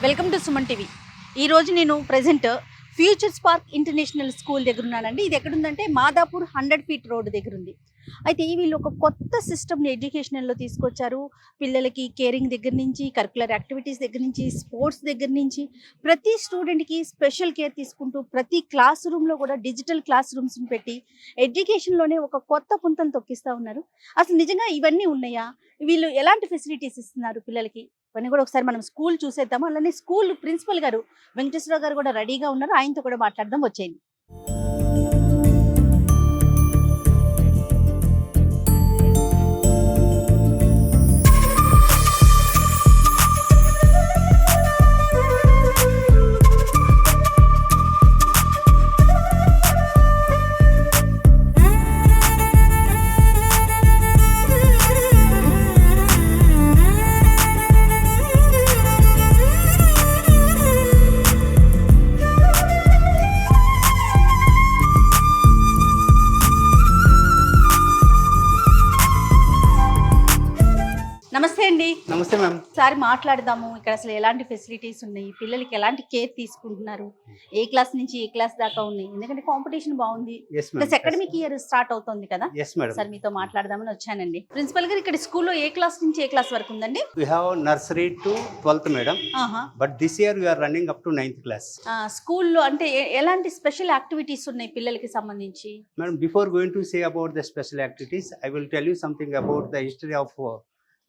Welcome to Suman TV. ఈరోజు నేను present future spark international school దగ్గర ఉన్నానండి. ఇది ఎక్కడుందంటే మాదాపూర్ 100 ఫీట్ రోడ్ దగ్గర ఉంది. అయితే వీళ్ళు ఒక కొత్త సిస్టమ్ని ఎడ్యుకేషన్లో తీసుకొచ్చారు. పిల్లలకి కేరింగ్ దగ్గర నుంచి, కరికులర్ యాక్టివిటీస్ దగ్గర నుంచి, స్పోర్ట్స్ దగ్గర నుంచి ప్రతి స్టూడెంట్కి స్పెషల్ కేర్ తీసుకుంటూ ప్రతి క్లాస్ రూమ్లో కూడా డిజిటల్ క్లాస్ రూమ్స్ని పెట్టి ఎడ్యుకేషన్లోనే ఒక కొత్త పుంతను తొక్కిస్తూ ఉన్నారు. అసలు నిజంగా ఇవన్నీ ఉన్నాయా? వీళ్ళు ఎలాంటి ఫెసిలిటీస్ ఇస్తున్నారు పిల్లలకి? ఇవన్నీ కూడా ఒకసారి మనం స్కూల్ చూసేద్దాము. అలానే స్కూల్ ప్రిన్సిపల్ గారు వెంకటేశ్వరరావు గారు కూడా రెడీగా ఉన్నారు. ఆయనతో కూడా మాట్లాడదాం, వచ్చేయండి. నమస్తే అండి. నమస్తే మ్యామ్. ఒకసారి మాట్లాడదాము. ఇక్కడ అసలు ఎలాంటి ఫెసిలిటీస్ ఉన్నాయి, పిల్లలకి ఎలాంటి కేర్ తీసుకుంటున్నారు, ఏ క్లాస్ నుంచి ఏ క్లాస్ దాకా ఉన్నాయి? ఎందుకంటే కాంపిటీషన్ బాగుంది, ప్లస్ అకాడమిక్ ఇయర్ స్టార్ట్ అవుతుంది కదా. సార్ మీతో మాట్లాడదామని వచ్చానండి. ప్రిన్సిపల్ గారు, ఇక్కడ స్కూల్లో ఏ క్లాస్ నుంచి ఏ క్లాస్ వరకు ఉందండి? We have nursery to 12th madam. But this year we are running up to 9th class. స్కూల్లో అంటే ఎలాంటి స్పెషల్ యాక్టివిటీస్ ఉన్నాయి పిల్లలకి సంబంధించి? Madam, before going to say about the special activities, I will tell you something about the history of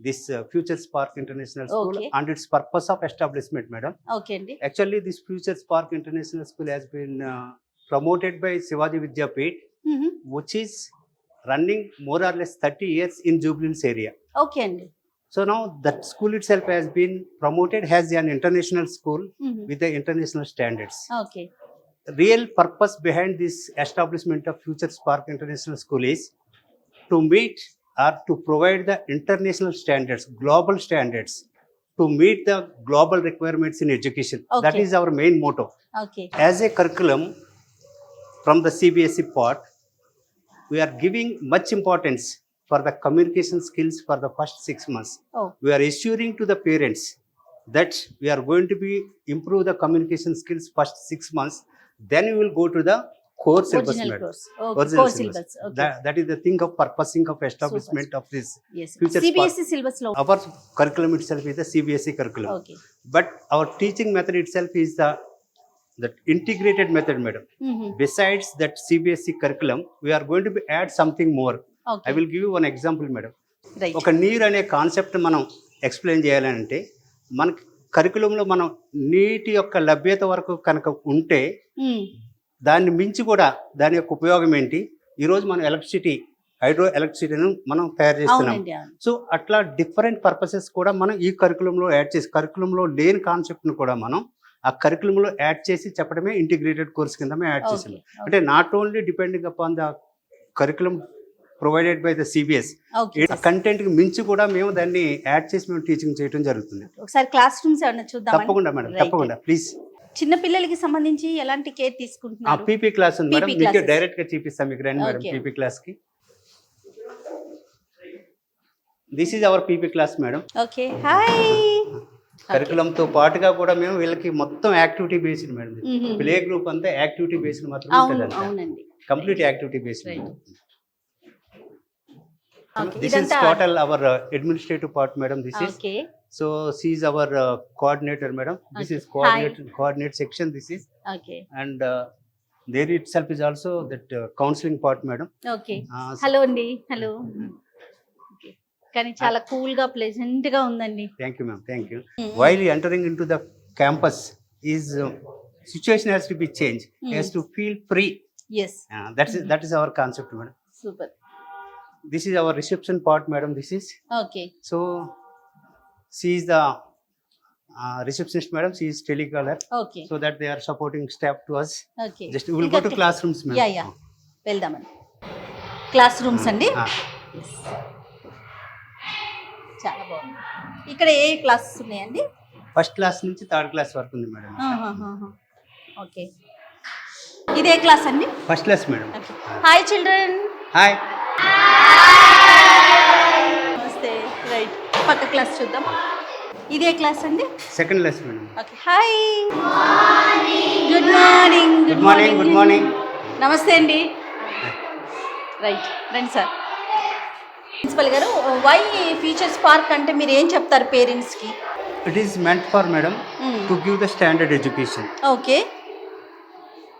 this Future Spark International School and its purpose of establishment, madam. Okay andi. Actually, this Future Spark International School has been promoted by Shivaji Vidyapeeth, which is running more or less 30 years in Jubilee area. Okay andi. So now that school itself has been promoted as an international school with the international standards. Okay. Real purpose behind this establishment of Future Spark International School is to meet or to provide the international standards, global standards, to meet the global requirements in education. Okay. That is our main motto. Okay. As a curriculum from the CBSE part, we are giving much importance for the communication skills for the first 6 months. Oh. We are assuring to the parents that we are going to be improve the communication skills first 6 months. Then we will go to the core syllabus. Original course. Okay. Original Core syllabus. syllabus. Okay. That is the thing of purposing of establishment of this Yes. Future CBSE syllabus lo. Our curriculum itself is the CBSE curriculum. Okay. But our teaching method itself is the integrated method, madam. Besides that CBSE curriculum, we are going to be add something more. Okay. I will give you one example, madam. Right. ఒక నీరు అనే concept మనం explain చేయాలంటే మనకి కరికులంలో మనం నీటి యొక్క లభ్యత వరకు కనుక ఉంటే దాన్ని మించి కూడా దాని యొక్క ఉపయోగం ఏంటి? ఈరోజు మనం ఎలక్ట్రిసిటీ, హైడ్రో ఎలక్ట్రిసిటీని మనం తయారు చేస్తున్నాం. సో అట్లా డిఫరెంట్ పర్పసెస్ కూడా మనం ఈ కరికులంలో యాడ్ చేసి, కరికులంలో లేని కాన్సెప్ట్ని కూడా మనం ఆ కరికులంలో యాడ్ చేసి చెప్పడమే ఇంటిగ్రేటెడ్ కోర్స్ కింద మేము యాడ్ చేసాం. అంటే not only depending upon the curriculum provided by the CBSE, content కి మించి కూడా మేము దాన్ని యాడ్ చేసి మేము టీచింగ్ చేయడం జరుగుతుంది. ఒకసారి క్లాస్ రూమ్స్ ఏమన్నా చూద్దాం. తప్పకుండా మేడం, తప్పకుండా ప్లీజ్. చిన్న పిల్లలకి సంబంధించి ఎలాంటి కేర్ తీసుకుంటున్నారు? పీపీ క్లాస్ ఉంది మేడం, మీకు డైరెక్ట్ గా చూపిస్తాం. మీకు రండి మేడం పీపీ క్లాస్ కి. This is our PP class madam. Okay, hi. Curriculum తో పాటుగా కూడా మేము వీళ్ళకి మొత్తం activity based madam. Play group అంతా యాక్టివిటీ బేస్డ్ మాత్రమే ఉంటుంది. అవునండి, complete activity based. This is total our administrative part, madam. This is okay. So she is our coordinator, madam. This Okay. is coordinate section. This is okay. And there itself is also that counseling part, madam. Okay. Hello అండి. Hello. కానీ చాలా cool గా pleasant గా ఉందండి. Thank you, ma'am. Thank you. While entering into the campus, is situation has to be changed. Has to feel free. Yes. That is our concept, madam. Super. This is our reception part, madam. This is okay. So she is the receptionist, madam. She is telecaller. Okay. So that they are supporting staff to us. Okay. Just we will go to classrooms, madam. Yeah. వెళ్దామండి. Class rooms అండి. చాలా బాగుంది. ఇక్కడ ఏ classes ఉన్నాయండి? First class నుంచి third class వరకు ఉంది madam. Okay. ఇదే క్లాస్ అండి? First class madam. Hi children. Hi. నమస్తే. రైట్, పక్క క్లాస్ చూద్దాం. ఇదే క్లాస్ అండి? Second lesson madam. Okay. Hi, good morning. Good morning. Good morning. నమస్తే అండి. రైట్, రండి సార్. ప్రిన్సిపల్ గారు, వై ఫ్యూచర్స్ పార్క్ అంటే మీరు ఏం చెప్తారు పేరెంట్స్కి? It is meant for madam to give the standard education. Okay.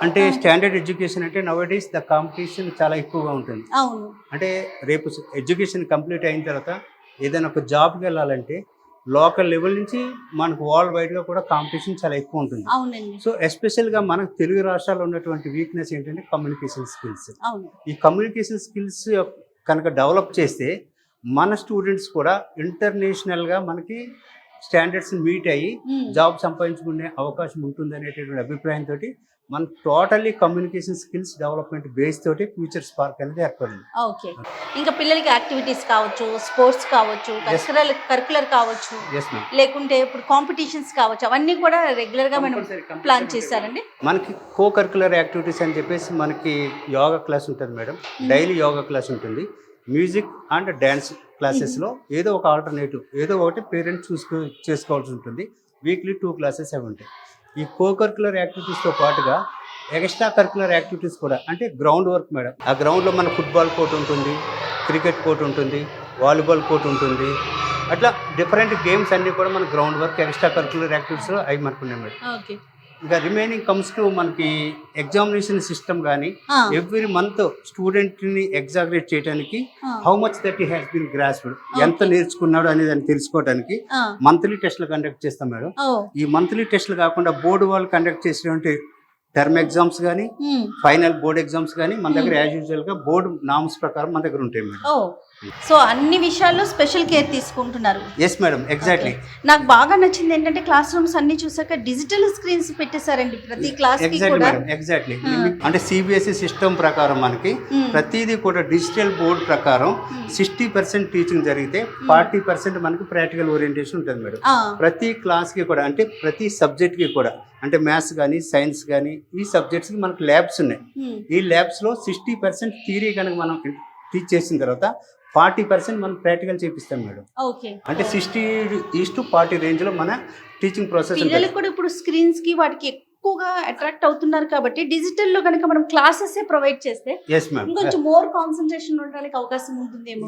అంటే స్టాండర్డ్ ఎడ్యుకేషన్ అంటే నౌ-a-డేస్ ద కాంపిటీషన్ చాలా ఎక్కువగా ఉంటుంది. అవును. అంటే రేపు ఎడ్యుకేషన్ కంప్లీట్ అయిన తర్వాత ఏదైనా ఒక జాబ్కి వెళ్ళాలంటే లోకల్ లెవెల్ నుంచి మనకు వరల్డ్ వైడ్గా కూడా కాంపిటీషన్ చాలా ఎక్కువ ఉంటుంది. అవునండి. సో ఎస్పెషల్గా మనకు తెలుగు రాష్ట్రాల్లో ఉన్నటువంటి వీక్నెస్ ఏంటంటే కమ్యూనికేషన్ స్కిల్స్. అవును. ఈ కమ్యూనికేషన్ స్కిల్స్ కనుక డెవలప్ చేస్తే మన స్టూడెంట్స్ కూడా ఇంటర్నేషనల్గా మనకి స్టాండర్డ్స్ మీట్ అయ్యి జాబ్ సంపాదించుకునే అవకాశం ఉంటుంది అనేటటువంటి అభిప్రాయంతో మన totally communication skills development base తోటి ఫ్యూచర్ స్పార్క్ అనేది ఏర్పడింది. ఓకే. ఇంకా పిల్లలకి యాక్టివిటీస్ కావచ్చు, స్పోర్ట్స్ కావచ్చు, కరికులర్ కావచ్చు, లేకుంటే ఇప్పుడు కాంపిటీషన్స్ కావచ్చు, అవన్నీ కూడా రెగ్యులర్గా మనం ప్లాన్ చేశారండి. మనకి కో కరికులర్ యాక్టివిటీస్ అని చెప్పేసి మనకి యోగా క్లాస్ ఉంటుంది మేడం. డైలీ యోగా క్లాస్ ఉంటుంది. మ్యూజిక్ అండ్ డ్యాన్స్ క్లాసెస్లో ఏదో ఒక ఆల్టర్నేటివ్ ఏదో ఒకటి పేరెంట్స్ చేసుకోవాల్సి ఉంటుంది. వీక్లీ 2 క్లాసెస్ అవి ఉంటాయి. ఈ కో కరికులర్ యాక్టివిటీస్తో పాటుగా ఎక్స్ట్రా కరికులర్ యాక్టివిటీస్ కూడా అంటే గ్రౌండ్ వర్క్ మేడం. ఆ గ్రౌండ్లో మన ఫుట్బాల్ కోర్ట్ ఉంటుంది, క్రికెట్ కోర్ట్ ఉంటుంది, వాలీబాల్ కోర్ట్ ఉంటుంది. అట్లా డిఫరెంట్ గేమ్స్ అన్నీ కూడా మన గ్రౌండ్ వర్క్ ఎక్స్ట్రా కరికులర్ యాక్టివిటీస్లో అవి మనకు ఉన్నాయి మేడం. ఓకే. ఇంకా రిమైనింగ్ కమ్స్ టు మనకి ఎగ్జామినేషన్ సిస్టమ్ కానీ ఎవ్రీ మంత్ స్టూడెంట్ని ఎగ్జామినేట్ చేయడానికి how much that he has been grasped, ఎంత నేర్చుకున్నాడు అనేది అని తెలుసుకోవడానికి మంత్లీ టెస్ట్లు కండక్ట్ చేస్తాం మేడం. ఈ మంత్లీ టెస్ట్లు కాకుండా బోర్డు వాళ్ళు కండక్ట్ చేసినటువంటి టర్మ్ ఎగ్జామ్స్ కానీ ఫైనల్ బోర్డ్ ఎగ్జామ్స్ కానీ మన దగ్గర యాజ్ యూజువల్గా బోర్డు నామ్స్ ప్రకారం మన దగ్గర ఉంటాయి మేడం. సో అన్ని విషయాల్లో స్పెషల్ కేర్ తీసుకుంటున్నారు. Yes madam, exactly. నాకు బాగా నచ్చింది ఏంటంటే క్లాస్ రూమ్స్ అన్ని చూసాక డిజిటల్ స్క్రీన్స్ పెట్టేశారండి ప్రతి క్లాస్ కి కూడా. ఎగ్జాక్ట్లీ. అంటే సిబిఎస్ఈ సిస్టమ్ ప్రకారం మనకి ప్రతిదీ కూడా డిజిటల్ బోర్డ్ ప్రకారం 60% టీచింగ్ జరిగితే 40% మనకి ప్రాక్టికల్ ఓరియంటేషన్ ఉంటుంది మేడం. ప్రతి క్లాస్ కి కూడా అంటే ప్రతి సబ్జెక్ట్ కి కూడా అంటే మ్యాథ్స్ కానీ సైన్స్ కానీ ఈ సబ్జెక్ట్స్ కి మనకి ల్యాబ్స్ ఉన్నాయి. ఈ ల్యాబ్స్ లో 60% థియరీ కనుక మనం టీచ్ చేసిన తర్వాత 40% మనం ప్రాక్టికల్ చేపిస్తాం మేడం. అంటే 60:40 రేంజ్ లో మన టీచింగ్ ప్రాసెస్. పిల్లలు కూడా ఇప్పుడు స్క్రీన్స్ కి వాటికి ఎక్కువగా అట్రాక్ట్ అవుతున్నారు కాబట్టి డిజిటల్ లో కనుక మనం క్లాసెస్ ప్రొవైడ్ చేస్తే ఇంకొంచెం మోర్ కాన్సంట్రేషన్ ఉండడానికి అవకాశం ఉంటుందేమో.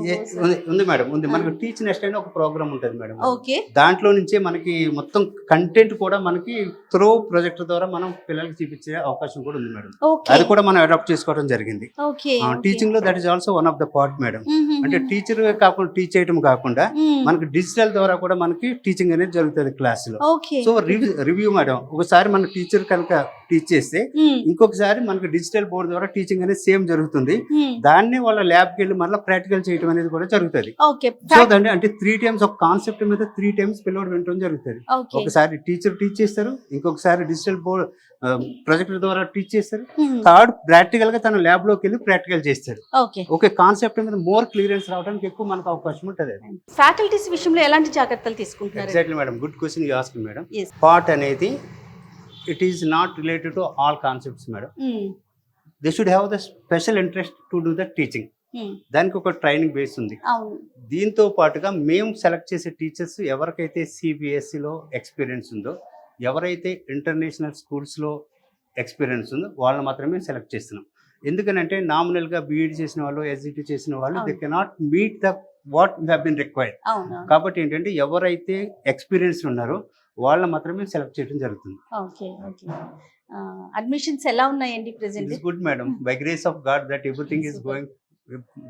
ఉంది మేడం, ఉంది. మనకి టీచ్ నెక్స్ట్ అని ఒక ప్రోగ్రామ్ ఉంటుంది మేడం. ఓకే. దాంట్లో నుంచే మనకి మొత్తం కంటెంట్ కూడా మనకి త్రూ ప్రొజెక్టర్ ద్వారా మనం పిల్లలకి చూపించే అవకాశం కూడా ఉంది మేడం. అది కూడా మనం అడాప్ట్ చేసుకోవడం జరిగింది. టీచింగ్ లో that is also one of the part madam. అంటే టీచర్ కాకుండా టీచ్ చేయడం కాకుండా మనకి డిజిటల్ ద్వారా కూడా మనకి టీచింగ్ అనేది జరుగుతుంది క్లాస్ లో. సో రివ్యూ మేడం, ఒకసారి మన టీచర్ కనుక టీచ్ చేస్తే ఇంకొకసారి మనకి డిజిటల్ బోర్డ్ ద్వారా టీచింగ్ అనేది సేమ్ జరుగుతుంది. దాన్ని వాళ్ళ ల్యాబ్కి వెళ్ళి మళ్ళీ ప్రాక్టికల్ చేయడం అనేది కూడా జరుగుతుంది. సో అంటే 3 times ఒక కాన్సెప్ట్ మీద 3 times పిల్లలు వినడం జరుగుతుంది. ఒకసారి టీచర్ టీచ్ చేస్తారు, ఇంకొకసారి డిజిటల్ బోర్డ్ ప్రొజెక్టర్ ద్వారా టీచ్ చేస్తారు, థర్డ్ ప్రాక్టికల్ గా తన ల్యాబ్ లోకి వెళ్ళి ప్రాక్టికల్ చేస్తారు. ఓకే, కాన్సెప్ట్ మీద మోర్ క్లియరెన్స్ రావడానికి ఎక్కువ మనకు అవకాశం ఉంటుంది. ఫ్యాకల్టీస్ విషయంలో ఎలాంటి జాగ్రత్తలు తీసుకుంటున్నారు? Exactly madam, good question you asked madam. Part అనేది it is not related to all concepts madam. They should have the special interest to do the teaching. దానికి ఒక ట్రైనింగ్ బేస్ ఉంది. దీంతో పాటుగా మేము సెలెక్ట్ చేసే టీచర్స్ ఎవరికైతే సిబిఎస్ఈలో ఎక్స్పీరియన్స్ ఉందో, ఎవరైతే ఇంటర్నేషనల్ స్కూల్స్లో ఎక్స్పీరియన్స్ ఉందో వాళ్ళని మాత్రమే సెలెక్ట్ చేస్తున్నాం. ఎందుకనంటే నామినల్గా బీఈడి చేసిన వాళ్ళు, ఎస్జిటి చేసిన వాళ్ళు they cannot meet the what we have been required. కాబట్టి ఏంటంటే ఎవరైతే ఎక్స్పీరియన్స్ ఉన్నారో వాళ్ళని మాత్రమే సెలెక్ట్ చేయడం జరుగుతుంది. అడ్మిషన్స్ ఎలా ఉన్నాయండి present? It's good madam, by grace of God that everything is going,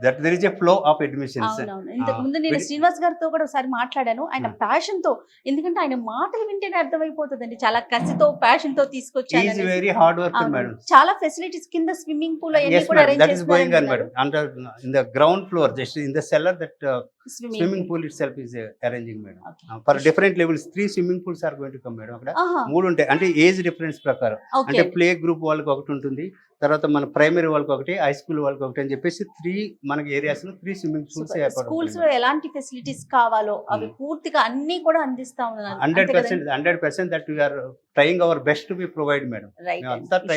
that there is a flow of admissions. ఇంతకు ముందు నేను శ్రీనివాస్ గారితో కూడా ఒకసారి మాట్లాడాను. ఆయన ప్యాషన్ తో, ఎందుకంటే ఆయన మాటలు వింటేనే అర్థమైపోతుందండి, చాలా కసితో ప్యాషన్ తో తీసుకొచ్చారు. Is very hard worker madam. చాలా ఫెసిలిటీస్ కింద స్విమ్మింగ్ పూల్ అయ్యి కూడా అరేంజ్ చేశారు. That is going on madam. Under in the ground floor, just in the seller, that swimming pool itself is arranging madam. For different levels 3 swimming pools are going to come madam. అక్కడ 3 ఉంటాయి. అంటే age difference ప్రకారం, అంటే play group వాళ్ళకి ఒకటి ఉంటుంది, తర్వాత మన ప్రైమరీ వాళ్ళకి ఒకటి, హై స్కూల్ వాళ్ళకి ఒకటి అని చెప్పేసి 3 మనకి ఏరియాస్ లో 3 స్విమ్మింగ్ పూల్స్ ఏర్పడతాయి. స్కూల్స్ లో ఎలాంటి ఫెసిలిటీస్ కావాలో అవి పూర్తిగా అన్ని కూడా అందిస్తా ఉన్నారు. 100% that we are trying our best to be provide madam.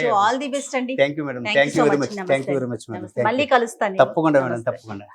So all the best అండి. Thank you madam. Thank you very much. Thank you very much madam. మళ్ళీ కలుస్తాను. తప్పకుండా మేడం, తప్పకుండా.